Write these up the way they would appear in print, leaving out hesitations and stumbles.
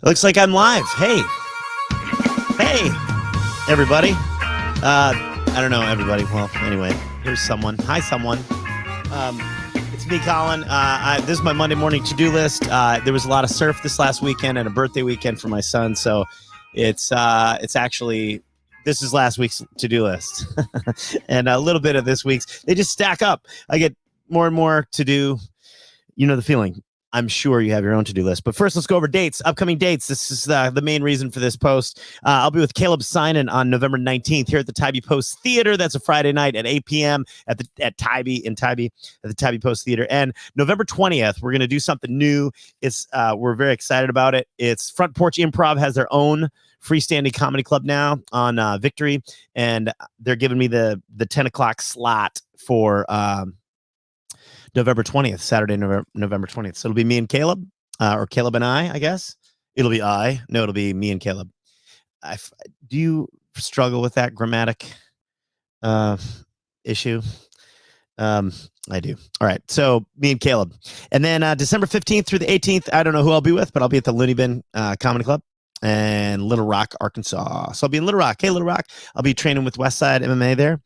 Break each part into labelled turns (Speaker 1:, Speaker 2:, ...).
Speaker 1: Looks like I'm live. Hey, everybody. I don't know, everybody. Well, anyway, here's someone. Hi, someone. It's me, Colin. This is my Monday morning to-do list. There was a lot of surf this last weekend and a birthday weekend for my son, so it's actually this is last week's to-do list and a little bit of this week's. They just stack up. I get more and more to do. You know the feeling. I'm sure you have your own to-do list. But first, let's go over dates, upcoming dates. This is the main reason for this post. I'll be with Caleb Sinan on November 19th here at the Tybee Post Theater. That's a Friday night at 8 p.m. at Tybee at the Tybee Post Theater. And November 20th, we're going to do something new. We're very excited about it. It's Front Porch Improv has their own freestanding comedy club now on Victory, and they're giving me the 10 o'clock slot for November 20th, Saturday, November 20th. So it'll be me and Caleb, or Caleb and I guess. It'll be me and Caleb. Do you struggle with that grammatic issue? I do. All right. So me and Caleb. And then December 15th through the 18th, I don't know who I'll be with, but I'll be at the Looney Bin Comedy Club and Little Rock, Arkansas. So I'll be in Little Rock. Hey, Little Rock. I'll be training with Westside MMA there.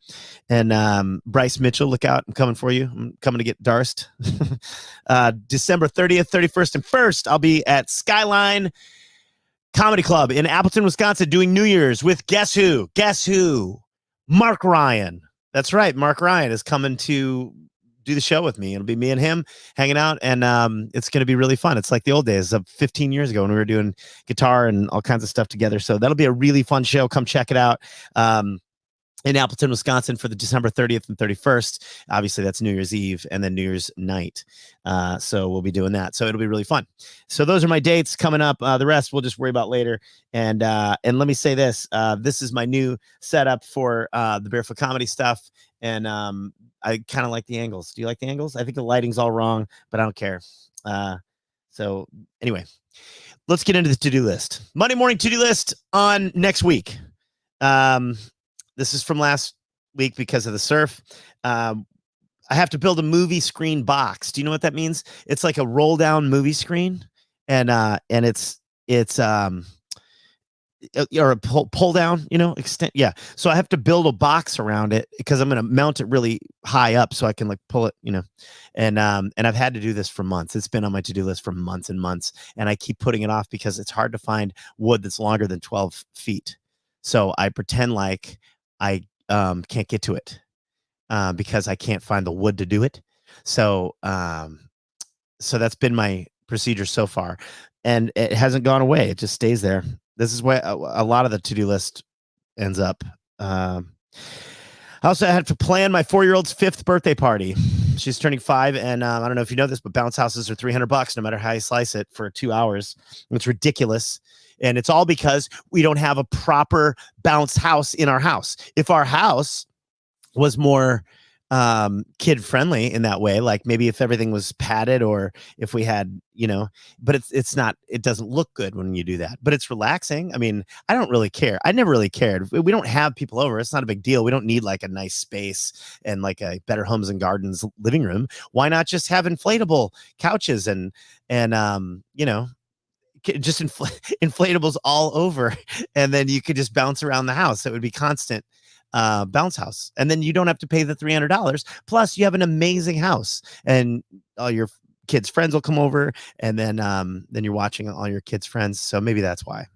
Speaker 1: And Bryce Mitchell, look out. I'm coming for you. I'm coming to get Darst. December 30th, 31st, and 1st, I'll be at Skyline Comedy Club in Appleton, Wisconsin, doing New Year's with guess who? Guess who? Mark Ryan. That's right. Mark Ryan is coming to do the show with me. It'll be me and him hanging out, and it's going to be really fun. It's like the old days of 15 years ago when we were doing guitar and all kinds of stuff together. So that'll be a really fun show. Come check it out. In Appleton, Wisconsin for the December 30th and 31st. Obviously, that's New Year's Eve and then New Year's night. So we'll be doing that. So it'll be really fun. So those are my dates coming up. The rest we'll just worry about later. And let me say this. This is my new setup for the Barefoot Comedy stuff. And I kind of like the angles. Do you like the angles? I think the lighting's all wrong, but I don't care. So anyway, let's get into the to-do list. Monday morning to-do list on next week. This is from last week because of the surf. I have to build a movie screen box. Do you know what that means? It's like a roll down movie screen, and it's or a pull down, extent. Yeah. So I have to build a box around it because I'm going to mount it really high up so I can like pull it, and I've had to do this for months. It's been on my to-do list for months and months, and I keep putting it off because it's hard to find wood that's longer than 12 feet. So I pretend like I can't get to it because I can't find the wood to do it. So that's been my procedure so far, and it hasn't gone away. It just stays there. This is where a lot of the to-do list ends up. I also had to plan my 4-year-old's 5th birthday party. She's turning 5, and I don't know if you know this, but bounce houses are $300 no matter how you slice it for 2 hours. It's ridiculous. And it's all because we don't have a proper bounce house in our house. If our house was more kid friendly in that way, like maybe if everything was padded or if we had, but it's not, it doesn't look good when you do that, but it's relaxing. I mean, I don't really care. I never really cared. We don't have people over. It's not a big deal. We don't need like a nice space and like a Better Homes and Gardens living room. Why not just have inflatable couches and just inflatables all over, and then you could just bounce around the house. It would be constant bounce house, and then you don't have to pay the $300. Plus, you have an amazing house, and all your kids' friends will come over, and then you're watching all your kids' friends. So maybe that's why.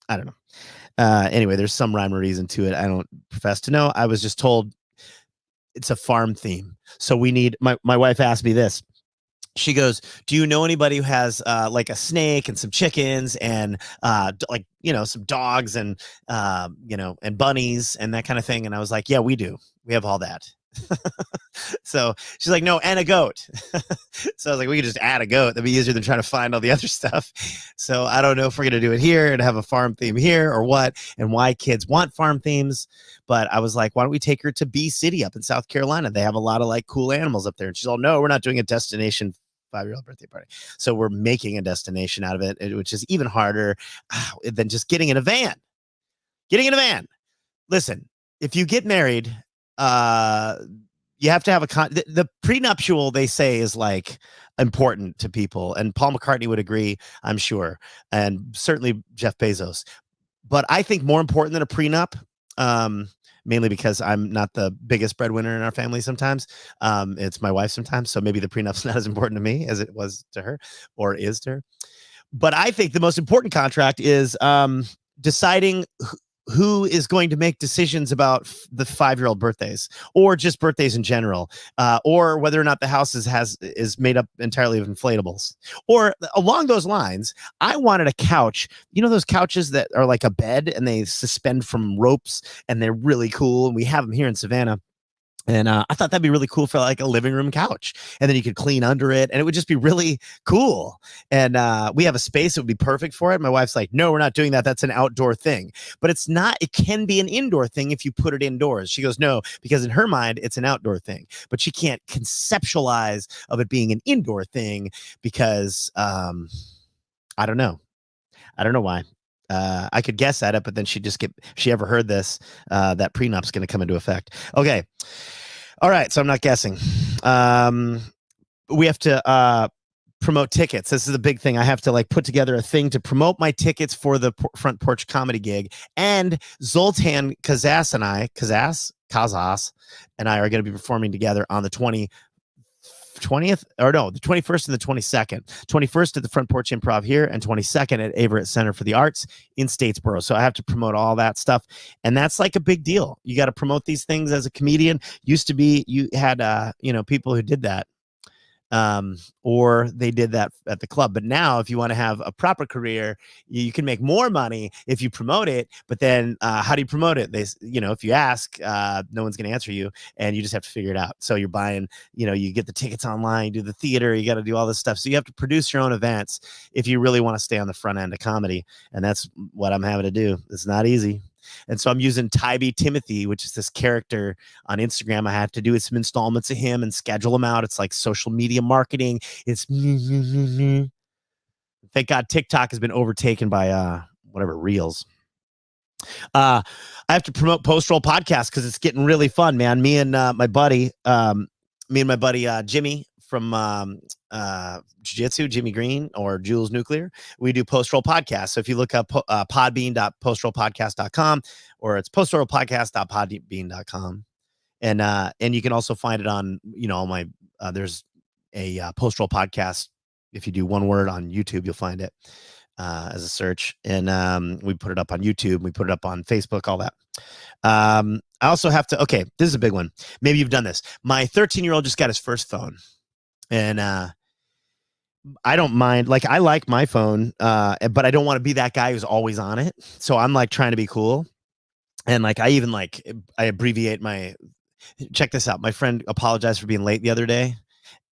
Speaker 1: I don't know. Anyway, there's some rhyme or reason to it. I don't profess to know. I was just told it's a farm theme, so we need. My wife asked me this. She goes, do you know anybody who has like a snake and some chickens and some dogs and and bunnies and that kind of thing? And I was like, yeah, we do. We have all that. So she's like, no, and a goat. So I was like, we could just add a goat. That'd be easier than trying to find all the other stuff. So I don't know if we're going to do it here and have a farm theme here or what, and why kids want farm themes. But I was like, why don't we take her to Bee City up in South Carolina? They have a lot of like cool animals up there. And she's all, no, we're not doing a destination 5-year-old birthday party. So we're making a destination out of it, which is even harder than just getting in a van. Listen, if you get married, you have to have the prenuptial, they say, is like important to people, and Paul McCartney would agree, I'm sure, and certainly Jeff Bezos. But I think more important than a prenup, mainly because I'm not the biggest breadwinner in our family sometimes. It's my wife sometimes, so maybe the prenup's not as important to me as it was to her, or is to her. But I think the most important contract is deciding who is going to make decisions about the 5-year-old birthdays, or just birthdays in general, or whether or not the house is made up entirely of inflatables, or along those lines. I wanted a couch, those couches that are like a bed and they suspend from ropes, and they're really cool, and we have them here in Savannah. And I thought that'd be really cool for like a living room couch. And then you could clean under it, and it would just be really cool. And we have a space that would be perfect for it. My wife's like, no, we're not doing that. That's an outdoor thing. But it's not. It can be an indoor thing if you put it indoors. She goes, no, because in her mind, it's an outdoor thing. But she can't conceptualize of it being an indoor thing because I don't know. I don't know why. I could guess at it, but then if she ever heard this, that prenup's going to come into effect. Okay. All right. So I'm not guessing. We have to promote tickets. This is a big thing. I have to put together a thing to promote my tickets for the Front Porch Comedy gig. And Zoltan Kazas and I are going to be performing together on the 20th, the 21st and the 22nd. 21st at the Front Porch Improv here, and 22nd at Averett Center for the Arts in Statesboro. So I have to promote all that stuff, and that's like a big deal. You got to promote these things as a comedian. Used to be you had people who did that, or they did that at the club. But now, if you want to have a proper career, you can make more money if you promote it. But then, how do you promote it? If you ask, no one's going to answer you, and you just have to figure it out. So you're buying, you get the tickets online, you do the theater, you got to do all this stuff. So you have to produce your own events if you really want to stay on the front end of comedy. And that's what I'm having to do. It's not easy. And so I'm using Tybee Timothy, which is this character on Instagram. I have to do some installments of him and schedule them out. It's like social media marketing. It's thank God TikTok has been overtaken by Reels. I have to promote Post Roll Podcast because it's getting really fun, man. Me and my buddy Jimmy from Jiu-Jitsu, Jimmy Green, or Jules Nuclear, we do Post Roll Podcast. So if you look up podbean.postrollpodcast.com, or it's postrollpodcast.podbean.com, and you can also find it on my there's a Post Roll Podcast. If you do one word on YouTube, you'll find it as a search, and we put it up on YouTube, we put it up on Facebook, all that. I also have to, okay, this is a big one. Maybe you've done this. My 13-year-old just got his first phone. And I don't mind. I like my phone, but I don't want to be that guy who's always on it. So I'm trying to be cool. And I even I abbreviate my. Check this out. My friend apologized for being late the other day,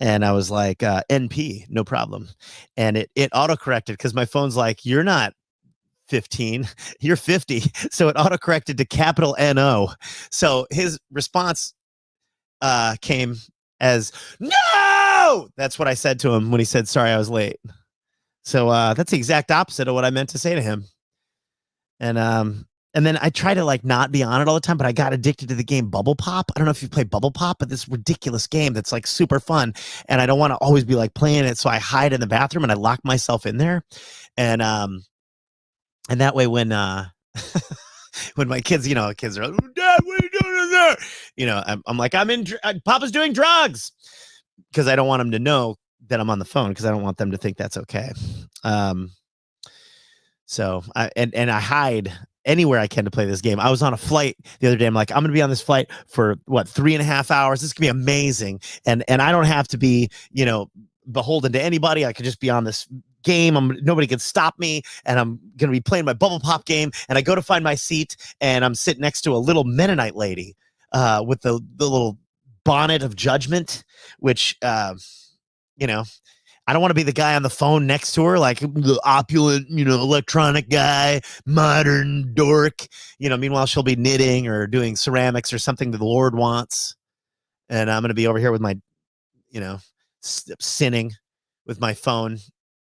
Speaker 1: and I was like, NP, no problem. And it autocorrected because my phone's like, you're not 15, you're 50. So it autocorrected to capital NO. So his response came as, no! That's what I said to him when he said, sorry, I was late. So that's the exact opposite of what I meant to say to him. And then I try to not be on it all the time, but I got addicted to the game Bubble Pop. I don't know if you play Bubble Pop, but this ridiculous game that's super fun. And I don't want to always be playing it. So I hide in the bathroom and I lock myself in there. And that way when when my kids, kids are like, Dad, what are you doing in there? I'm like, Papa's doing drugs. Because I don't want them to know that I'm on the phone, because I don't want them to think that's okay. So I hide anywhere I can to play this game. I was on a flight the other day. I'm like, I'm going to be on this flight for 3.5 hours. This could be amazing. And I don't have to be, beholden to anybody. I could just be on this game. Nobody can stop me. And I'm going to be playing my Bubble Pop game. And I go to find my seat, and I'm sitting next to a little Mennonite lady with the little bonnet of judgment, which, I don't want to be the guy on the phone next to her, the opulent, electronic guy, modern dork, meanwhile she'll be knitting or doing ceramics or something that the Lord wants. And I'm going to be over here with my, sinning with my phone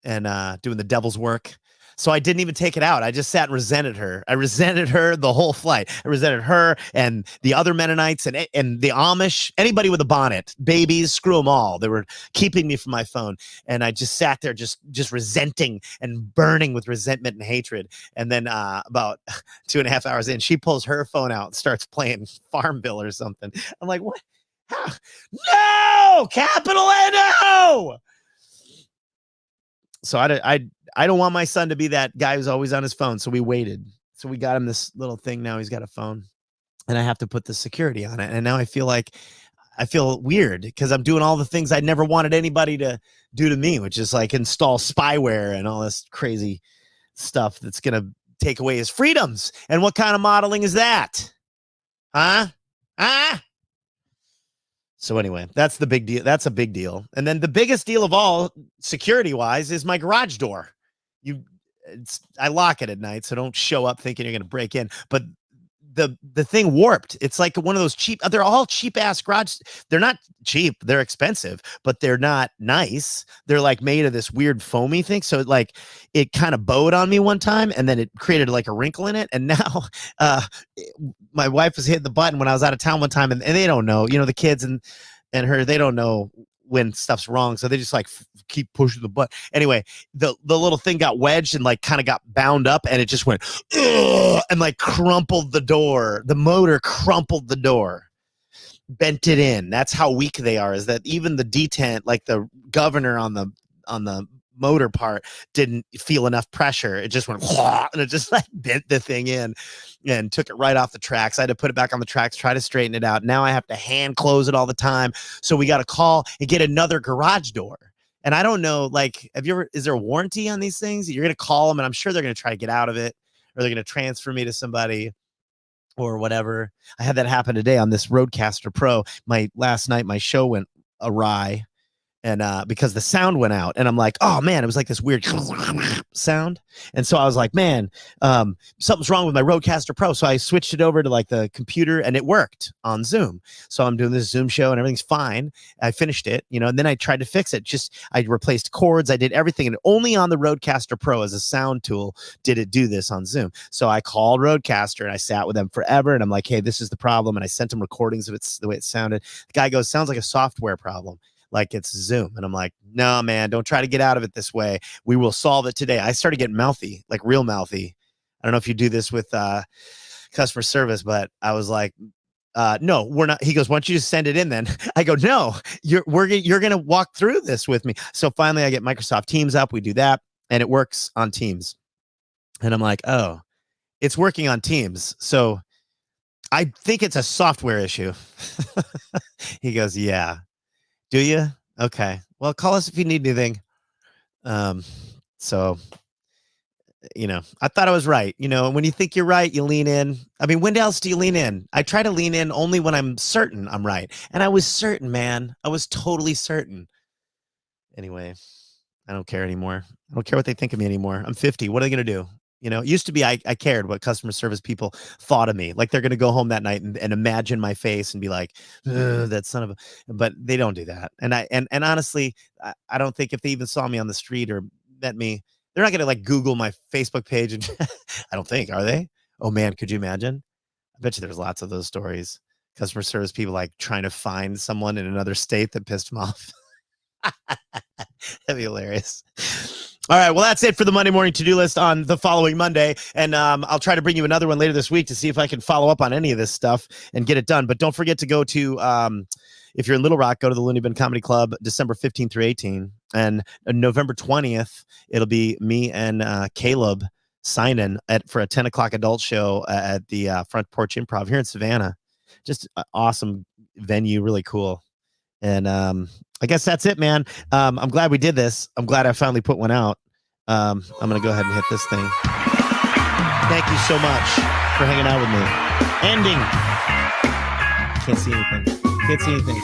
Speaker 1: and doing the devil's work. So I didn't even take it out. I just sat and resented her. I resented her the whole flight. I resented her and the other Mennonites and the Amish, anybody with a bonnet, babies, screw them all. They were keeping me from my phone. And I just sat there just resenting and burning with resentment and hatred. And then about 2.5 hours in, she pulls her phone out and starts playing Farmville or something. I'm like, what? How? No! Capital N-O! So I don't want my son to be that guy who's always on his phone. So we waited. So we got him this little thing. Now he's got a phone and I have to put the security on it. And now I feel weird because I'm doing all the things I never wanted anybody to do to me, which is like install spyware and all this crazy stuff that's going to take away his freedoms. And what kind of modeling is that? Huh? So anyway, that's the big deal. That's a big deal. And then the biggest deal of all, security-wise, is my garage door. I lock it at night, so don't show up thinking you're going to break in. But the thing warped. It's like one of those cheap. They're all cheap ass garage. They're not cheap. They're expensive, but they're not nice. They're like made of this weird foamy thing. So it kind of bowed on me one time, and then it created like a wrinkle in it. And now, my wife was hitting the button when I was out of town one time, and they don't know. The kids and her, they don't know when stuff's wrong, so they just like keep pushing the button. Anyway, the little thing got wedged and like kind of got bound up, and it just went and like crumpled the door. The motor crumpled the door, bent it in. That's how weak they are. Is that even the detent, like the governor on the motor part, didn't feel enough pressure. It just went and it just like bent the thing in and took it right off the tracks. I had to put it back on the tracks, try to straighten it out. Now I have to hand close it all the time. So we got to call and get another garage door. And I don't know, like, is there a warranty on these things? You're going to call them and I'm sure they're going to try to get out of it, or they're going to transfer me to somebody or whatever. I had that happen today on this Rodecaster Pro. Last night, my show went awry. And because the sound went out, and I'm like, oh man, it was like this weird sound. And so I was like, man, something's wrong with my Rodecaster Pro. So I switched it over to like the computer, and it worked on Zoom. So I'm doing this Zoom show and everything's fine. I finished it, and then I tried to fix it. I replaced cords. I did everything. And only on the Rodecaster Pro as a sound tool did it do this on Zoom. So I called Rodecaster and I sat with them forever. And I'm like, hey, this is the problem. And I sent them recordings of the way it sounded. The guy goes, sounds like a software problem. Like it's Zoom. And I'm like, no, man, don't try to get out of it this way. We will solve it today. I started getting mouthy, like real mouthy. I don't know if you do this with customer service, but I was like, no, we're not. He goes, why don't you just send it in then? I go, no, you're going to walk through this with me. So finally I get Microsoft Teams up. We do that and it works on Teams. And I'm like, oh, it's working on Teams. So I think it's a software issue. He goes, yeah. Do you? Okay. Well, call us if you need anything. So, I thought I was right. When you think you're right, you lean in. I mean, when else do you lean in? I try to lean in only when I'm certain I'm right. And I was certain, man. I was totally certain. Anyway, I don't care anymore. I don't care what they think of me anymore. I'm 50. What are they going to do? It used to be I cared what customer service people thought of me. Like they're going to go home that night and imagine my face and be like, that son of a, but they don't do that. And honestly, I don't think if they even saw me on the street or met me, they're not going to like Google my Facebook page. And I don't think, are they? Oh man, could you imagine? I bet you there's lots of those stories. Customer service people like trying to find someone in another state that pissed them off. That'd be hilarious. All right, well, that's it for the Monday morning to-do list on the following Monday. And I'll try to bring you another one later this week to see if I can follow up on any of this stuff and get it done. But don't forget to go to, if you're in Little Rock, go to the Looney Bin Comedy Club, December 15th through 18. And November 20th, it'll be me and Caleb signing for a 10 o'clock adult show at the Front Porch Improv here in Savannah. Just an awesome venue, really cool. And I guess that's it, man. I'm glad we did this. I'm glad I finally put one out. I'm going to go ahead and hit this thing. Thank you so much for hanging out with me. Ending. Can't see anything. Can't see anything.